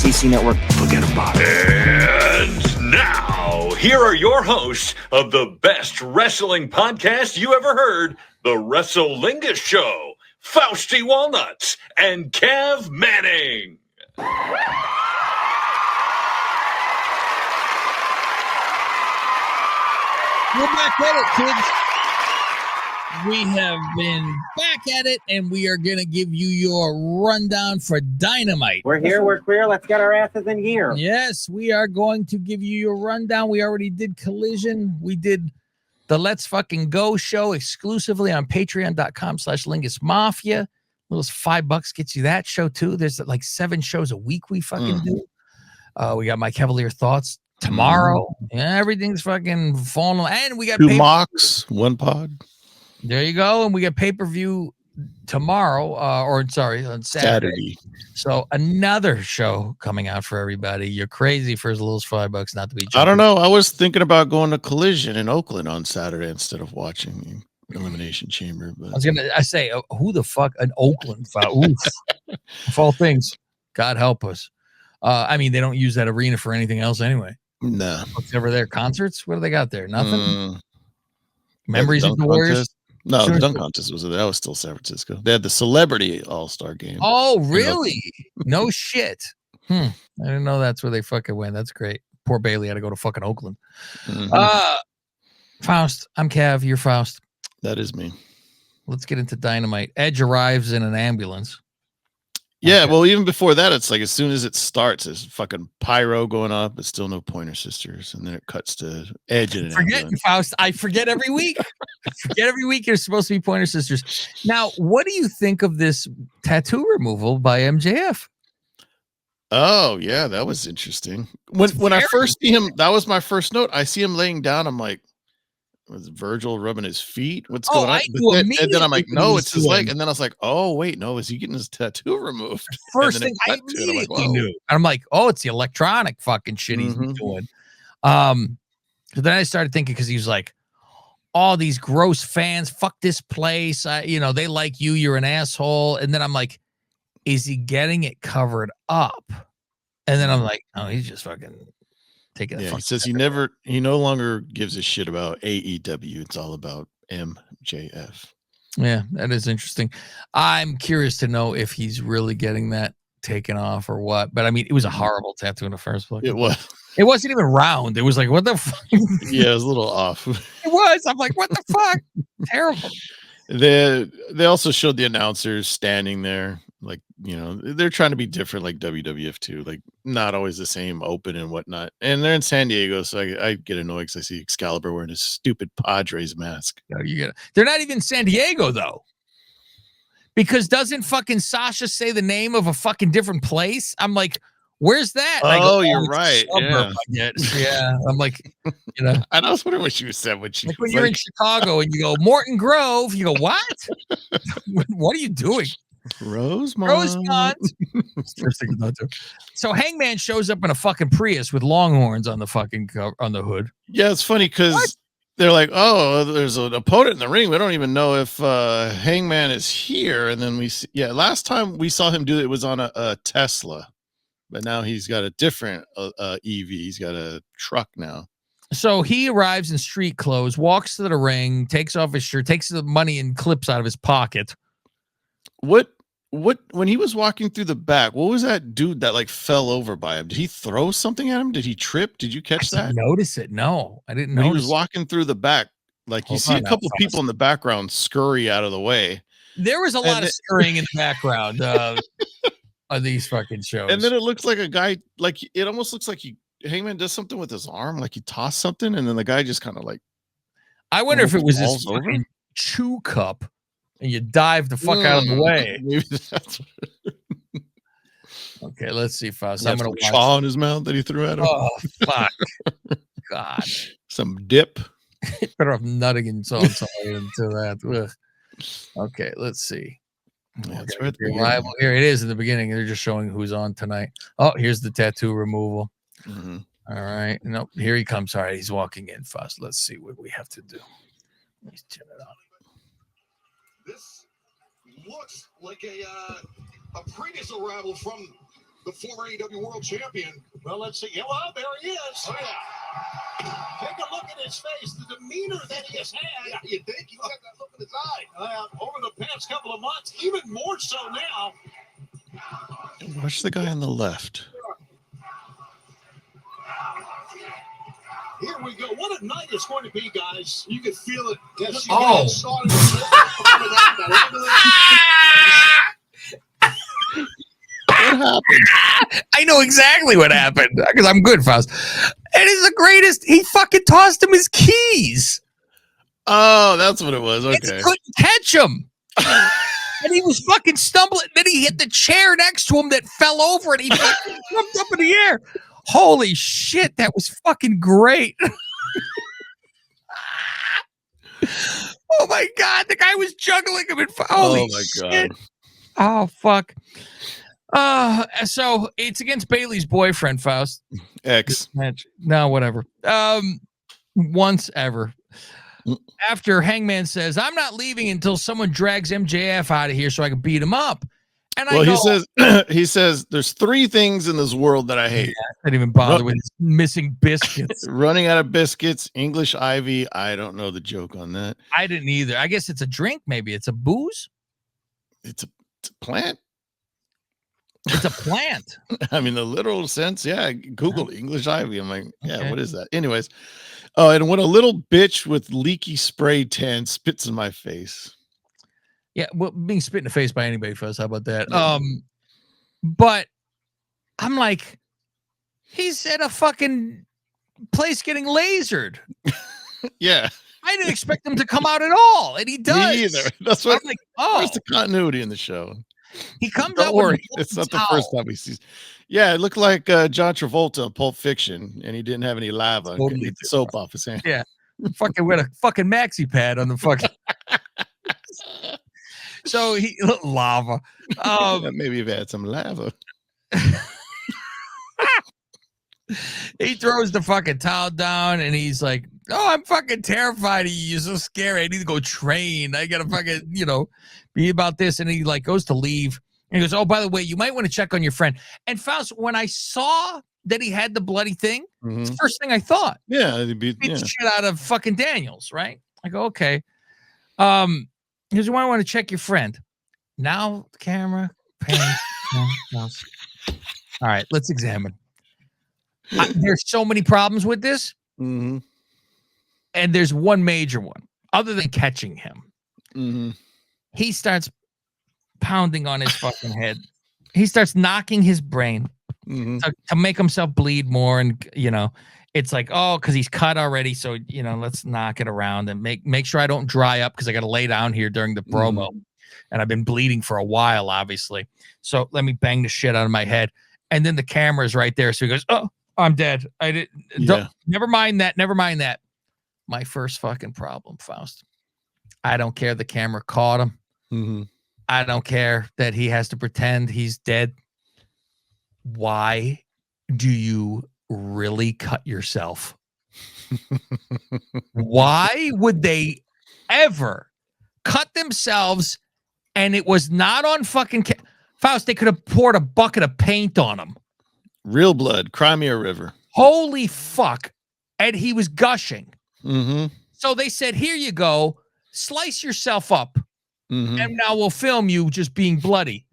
FCC network. Forget about it. And now, here are your hosts of the best wrestling podcast you ever heard, the Lingus Show, Fausty Walnuts and Cav Manning. We're back at it, kids. We have been back at it, and we are going to give you your rundown for Dynamite. We're here. We're clear. Let's get our asses in gear. Yes, we are going to give you your rundown. We already did Collision. We did the Let's Fucking Go show exclusively on patreon.com/Lingus Mafia. Little $5 gets you that show, too. There's like 7 shows a week we fucking do. We got my Cavalier Thoughts tomorrow. Yeah, everything's fucking falling. And we got 2 mocks, 1 pod. There you go. And we got pay-per-view tomorrow, on Saturday. So another show coming out for everybody. You're crazy for as little as $5 not to be. I don't know. I was thinking about going to Collision in Oakland on Saturday instead of watching Elimination Chamber. But I say, who the fuck an Oakland? Oof. Of all things, God help us. I mean, they don't use that arena for anything else anyway. No. What's ever there? Concerts? What do they got there? Nothing. Memories of the Warriors. Contest? No, the dunk contest was there. That was still San Francisco. They had the Celebrity All-Star game. Oh, really? No shit. I didn't know that's where they fucking went. That's great. Poor Bailey had to go to fucking Oakland. Faust, I'm Cav. You're Faust. That is me. Let's get into Dynamite. Edge arrives in an ambulance. Yeah, well, even before that, it's like as soon as it starts, there's fucking pyro going up, but still no Pointer Sisters. And then it cuts to Edge in an ambulance. Faust. I forget every week. There's supposed to be Pointer Sisters. Now, what do you think of this tattoo removal by MJF? Oh, yeah, that was interesting. When I first see him, that was my first note. I see him laying down. I'm like, was Virgil rubbing his feet? What's going on? And then I'm like, no, it's his leg. And then I was like, oh, wait, no, is he getting his tattoo removed? First thing I immediately knew. And I'm like, oh, it's the electronic fucking shit he's doing. So then I started thinking, because he was like, all these gross fans, fuck this place. They like you. You're an asshole. And then I'm like, is he getting it covered up? And then I'm like, oh, he's just fucking taking it. Yeah, he says he no longer gives a shit about AEW. It's all about MJF. Yeah, that is interesting. I'm curious to know if he's really getting that taken off or what. But I mean, it was a horrible tattoo in the first place. It was. It wasn't even round. It was like, what the fuck? Yeah, it was a little off. It was. I'm like, what the fuck? Terrible. They also showed the announcers standing there. Like, they're trying to be different, like WWF too, like not always the same open and whatnot. And they're in San Diego, so I get annoyed because I see Excalibur wearing his stupid Padres mask. They're not even San Diego though, because doesn't fucking Sasha say the name of a fucking different place? I'm like, where's that? Oh, you're right. Yeah. I'm like, And I was wondering what she said when she like when you're in Chicago and you go Morton Grove, you go, what? What are you doing? Rosemont. First thing I do. So Hangman shows up in a fucking Prius with Longhorns on the fucking on the hood. Yeah, it's funny because they're like, oh, there's an opponent in the ring. We don't even know if Hangman is here. And then last time we saw him do it was on a Tesla, but now he's got a different EV. He's got a truck now. So he arrives in street clothes, walks to the ring, takes off his shirt, takes the money and clips out of his pocket. What when he was walking through the back, what was that dude that like fell over by him? Did he throw something at him? Did he trip? Did you catch that? Notice it? No, I didn't know. He was walking through the back. Like you see a couple people in the background scurry out of the way. There was a lot of scurrying in the background of these fucking shows. And then it looks like a guy, like it almost looks like Hangman does something with his arm, like he tossed something, and then the guy just kind of like. I wonder if it was his fucking chew cup. And you dive the fuck out of the way. Maybe that's okay, let's see, Faust. I'm gonna chaw in his mouth that he threw at him. Oh fuck, God! Some dip. Better off nutting and so into that. Ugh. Okay, let's see. That's right. Rival. Here it is in the beginning. They're just showing who's on tonight. Oh, here's the tattoo removal. Mm-hmm. All right. Nope. Here he comes. All right, he's walking in fast. Let's see what we have to do. Let's turn it on. This looks like a previous arrival from the former AEW World Champion. Well, let's see. Well, there he is. Oh, yeah. Take a look at his face, the demeanor that he has had. Yeah, you think? He's got that look in his eye. Over the past couple of months, even more so now. Watch the guy on the left. Here we go. What a night it's going to be, guys. You can feel it. Yes, Oh. What happened? I know exactly what happened because I'm good, Faust. And it's the greatest. He fucking tossed him his keys. Oh, that's what it was. And Okay. he couldn't catch him. And he was fucking stumbling. Then he hit the chair next to him that fell over and he fucking jumped up in the air. Holy shit, that was fucking great. Oh my God, the guy was juggling him. Holy shit. Oh, fuck. So it's against Bailey's boyfriend, Faust. X. No, whatever. Once ever. After Hangman says, I'm not leaving until someone drags MJF out of here so I can beat him up. And he says there's 3 things in this world that I hate. Yeah, I didn't even bother with missing biscuits. Running out of biscuits, English Ivy. I don't know the joke on that. I didn't either. I guess it's a drink, maybe. It's a booze. It's a plant. It's a plant. I mean, the literal sense. Yeah. Google English Ivy. I'm like, yeah, Okay. What is that? Anyways. Oh, and when a little bitch with leaky spray tan spits in my face. Yeah, well, being spit in the face by anybody, first. How about that? But I'm like, he's at a fucking place getting lasered. Yeah. I didn't expect him to come out at all, and he does. Me either. That's what. I'm like, oh, where's the continuity in the show? he comes Don't out worry, with a it's not towel. the first time we see. Yeah, it looked like John Travolta in Pulp Fiction, and he didn't have any lava. Totally Couldn't get the soap off his hand. Yeah, fucking with a fucking maxi pad on the fucking. So he lava. Maybe if he had some lava. He throws the fucking towel down and he's like, oh, I'm fucking terrified of you. You're so scary. I need to go train. I gotta fucking, be about this. And he like goes to leave. And he goes, oh, by the way, you might want to check on your friend. And Faust, when I saw that he had the bloody thing, it's the first thing I thought. Yeah, he'd Beat the shit out of fucking Daniels, right? I go, okay. He goes, you might want to check your friend. Now the camera pan. All right, let's examine. There's so many problems with this. Mm-hmm. And there's one major one, other than catching him. Mm-hmm. He starts pounding on his fucking head. He starts knocking his brain to make himself bleed more. And, it's like, oh, because he's cut already. So, let's knock it around and make sure I don't dry up because I got to lay down here during the promo. And I've been bleeding for a while, obviously. So let me bang the shit out of my head. And then the camera's right there. So he goes, oh, I'm dead. I didn't. Never mind that. Never mind that. My first fucking problem, Faust. I don't care the camera caught him. Mm-hmm. I don't care that he has to pretend he's dead. Why do you really cut yourself? Why would they ever cut themselves and it was not on fucking Faust? They could have poured a bucket of paint on him. Real blood, Crimea River. Holy fuck. And he was gushing. Mm-hmm. So they said, here you go. Slice yourself up. And now we'll film you just being bloody.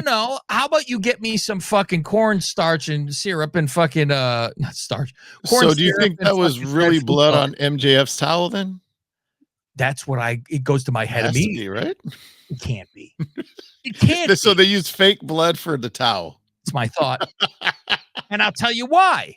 No. How about you get me some fucking cornstarch and syrup and fucking not starch. So do you think that was really blood on MJF's towel then? That's what it goes to my head immediately, right? It can't be. It can't. So they use fake blood for the towel. It's my thought. And I'll tell you why.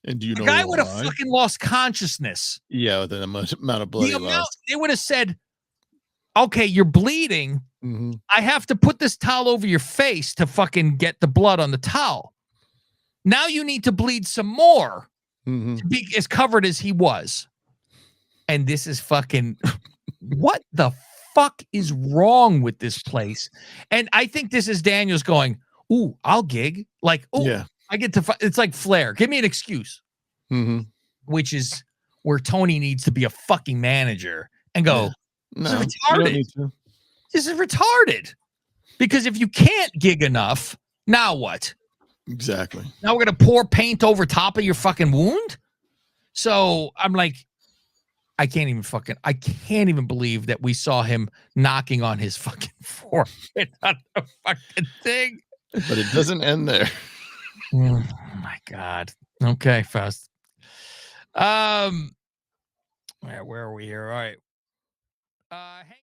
And do you know the guy why? would have fucking lost consciousness. Yeah, with the amount of blood he lost. They would have said, okay, you're bleeding. I have to put this towel over your face to fucking get the blood on the towel. Now you need to bleed some more to be as covered as he was. And this is fucking, what the fuck is wrong with this place? And I think this is Daniels going, ooh, I'll gig. Like, ooh, yeah. I get to, it's like Flair. Give me an excuse. Which is where Tony needs to be a fucking manager and go, this is retarded. This is retarded. Because if you can't gig enough, Now what? Exactly. Now we're going to pour paint over top of your fucking wound? So I'm like, I can't even believe that we saw him knocking on his fucking forehead on the fucking thing. But it doesn't end there. Oh my God. Okay, Faust. Where are we here? All right.